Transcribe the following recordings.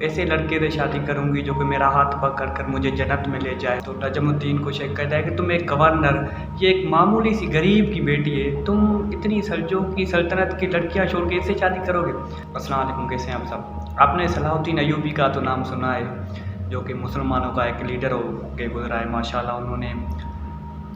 ऐसे लड़के से शादी करूंगी जो कि मेरा हाथ पकड़ कर मुझे जन्नत में ले जाए। तो नजमुद्दीन को शेख कहता है कि तुम एक गवर्नर, ये एक मामूली सी गरीब की बेटी है, तुम इतनी सल्जों की सल्तनत की लड़कियां छोड़ के इससे शादी करोगे। अस्सलाम वालेकुम, कैसे हैं आप सब। आपने सलाहुद्दीन अय्यूबी का तो नाम सुना है, जो कि मुसलमानों का एक लीडर हो के गुजरा है। माशाल्लाह उन्होंने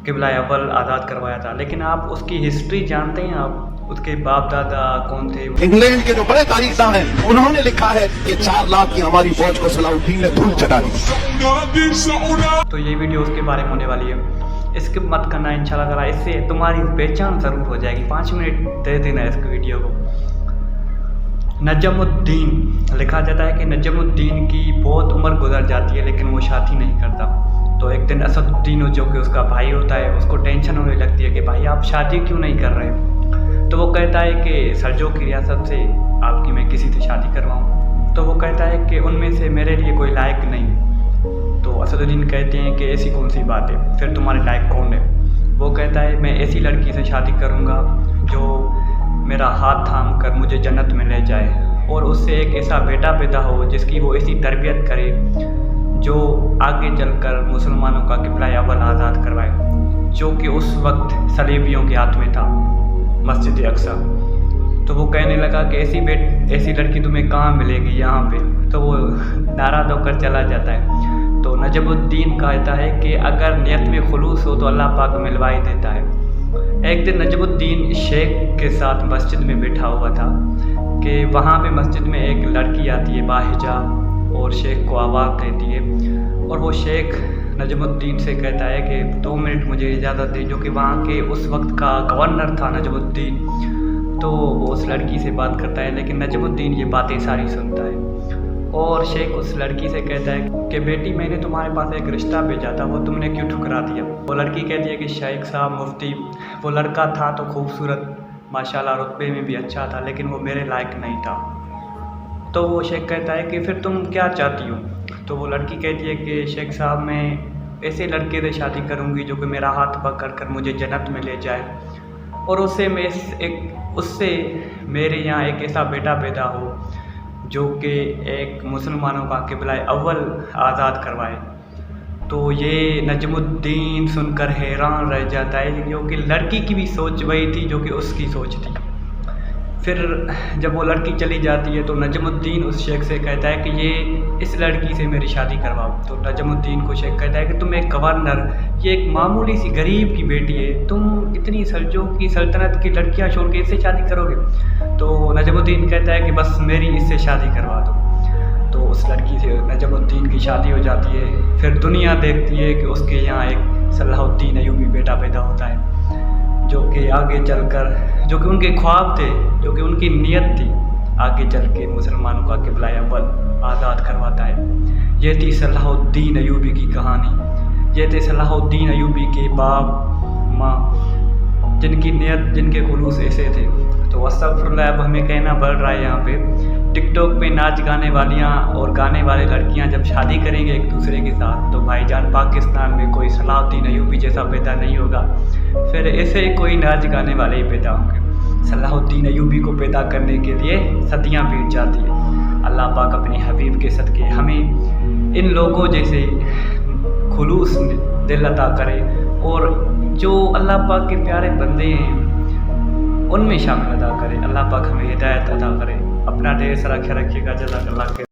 क़िबला अव्वल आज़ाद करवाया था, लेकिन आप उसकी हिस्ट्री जानते हैं? आप उसके बाप दादा कौन थे? इंग्लैंड के जो बड़े तारीखदान हैं उन्होंने लिखा है कि 4 लाख की हमारी फौज को सलाहुद्दीन ने धूल चटा दी। तो ये वीडियो उसके बारे में होने वाली है, इसके मत करना इंशाल्लाह ताला, इससे तुम्हारी पहचान ज़रूर हो जाएगी। 5 मिनट दे देना इस वीडियो को। नजमुद्दीन लिखा जाता है कि नजमुद्दीन की बहुत उम्र गुजर जाती है, लेकिन वो शादी नहीं करता। तो एक दिन असदुद्दीन, जो कि उसका भाई होता है, उसको टेंशन होने लगती है कि भाई आप शादी क्यों नहीं कर रहे। तो वो कहता है कि सल्जों की रियासत से आपकी मैं किसी से शादी करवाऊँ। तो वो कहता है कि उनमें से मेरे लिए कोई लायक नहीं। तो असदुद्दीन कहते हैं कि ऐसी कौन सी बात है, फिर तुम्हारे लायक कौन है। वो कहता है मैं ऐसी लड़की से शादी करूँगा जो मेरा हाथ थाम कर मुझे जन्नत में ले जाए, और उससे एक ऐसा बेटा पैदा हो जिसकी वो ऐसी तरबियत करे जो आगे चलकर मुसलमानों का क़िबला अव्वल आज़ाद करवाए, जो कि उस वक्त सलीबियों के हाथ में था, मस्जिद अक्सा। तो वो कहने लगा कि ऐसी लड़की तुम्हें कहाँ मिलेगी यहाँ पे। तो वो नाराज़ होकर चला जाता है। तो नजमुद्दीन कहता है कि अगर नियत में खुलूस हो तो अल्लाह पाक मिलवा ही देता है। एक दिन नजमुद्दीन शेख के साथ मस्जिद में बैठा हुआ था कि वहाँ पे मस्जिद में एक लड़की आती है बाहिजाब, और शेख को आवाज़ देती है, और वो शेख नजमुद्दीन से कहता है कि 2 मिनट मुझे इजाज़त दे, जो कि वहाँ के उस वक्त का गवर्नर था नजमुद्दीन। तो वो उस लड़की से बात करता है, लेकिन नजमुद्दीन ये बातें सारी सुनता है। और शेख उस लड़की से कहता है कि बेटी मैंने तुम्हारे पास एक रिश्ता भेजा था, वो तुमने क्यों ठुकरा दिया। वो लड़की कहती है कि शेख साहब मुफ्ती, वो लड़का था तो खूबसूरत, माशाल्लाह रुतबे में भी अच्छा था, लेकिन वो मेरे लायक नहीं था। तो वो शेख कहता है कि फिर तुम क्या चाहती हो। तो वो लड़की कहती है कि शेख साहब मैं ऐसे लड़के से शादी करूंगी जो कि मेरा हाथ पकड़ कर मुझे जन्नत में ले जाए, और उससे मेरे यहाँ एक ऐसा बेटा पैदा हो जो कि एक मुसलमानों का क़िबला अव्वल आज़ाद करवाए। तो ये नजमुद्दीन सुनकर हैरान रह जाता है, क्योंकि लड़की की भी सोच वही थी जो कि उसकी सोच थी। फिर जब वो लड़की चली जाती है तो नजमुद्दीन उस शेख से कहता है कि इस लड़की से मेरी शादी करवाओ। तो नजमुद्दीन को शेख कहता है कि तुम एक गवर्नर, ये एक मामूली सी गरीब की बेटी है, तुम इतनी सल्जों की सल्तनत की लड़कियां छोड़ के इससे शादी करोगे। तो नजमुद्दीन कहता है कि बस मेरी इससे शादी करवा दो। तो उस लड़की से नजमुद्दीन की शादी हो जाती है। फिर दुनिया देखती है कि उसके यहाँ एक सलाहुद्दीन अय्यूबी बेटा पैदा होता है, जो कि आगे चलकर, जो कि उनके ख्वाब थे, जो कि उनकी नीयत थी, आगे चल के मुसलमानों का क़िबला अव्वल आज़ाद करवाता है। ये थी सलाहुद्दीन अय्यूबी की कहानी। ये थे सलाहुद्दीन अय्यूबी के बाप माँ, जिनकी नीयत, जिनके खुलूस ऐसे थे। तो अस्तग़फिरुल्लाह, अब हमें कहना पड़ रहा है यहाँ पे। टिकटॉक पे नाच गाने वालियाँ और गाने वाले लड़कियाँ जब शादी करेंगे एक दूसरे के साथ, तो भाईजान पाकिस्तान में कोई सलाहुद्दीन अय्यूबी जैसा पैदा नहीं होगा, फिर ऐसे कोई नाच गाने वाले ही पैदा होंगे। सलाहुद्दीन अय्यूबी को पैदा करने के लिए सदियाँ बीत जाती है। अल्लाह पाक अपने हबीब के सदक़े हमें इन लोगों जैसे खुलूस दिल अता करे, और जो अल्लाह पाक के प्यारे बंदे हैं उनमें शामिल अदा करे। अल्लाह पाक हमें हिदायत अता करे। अपना ढेर सारा ख्याल रखिएगा। जज़ाकल्लाह।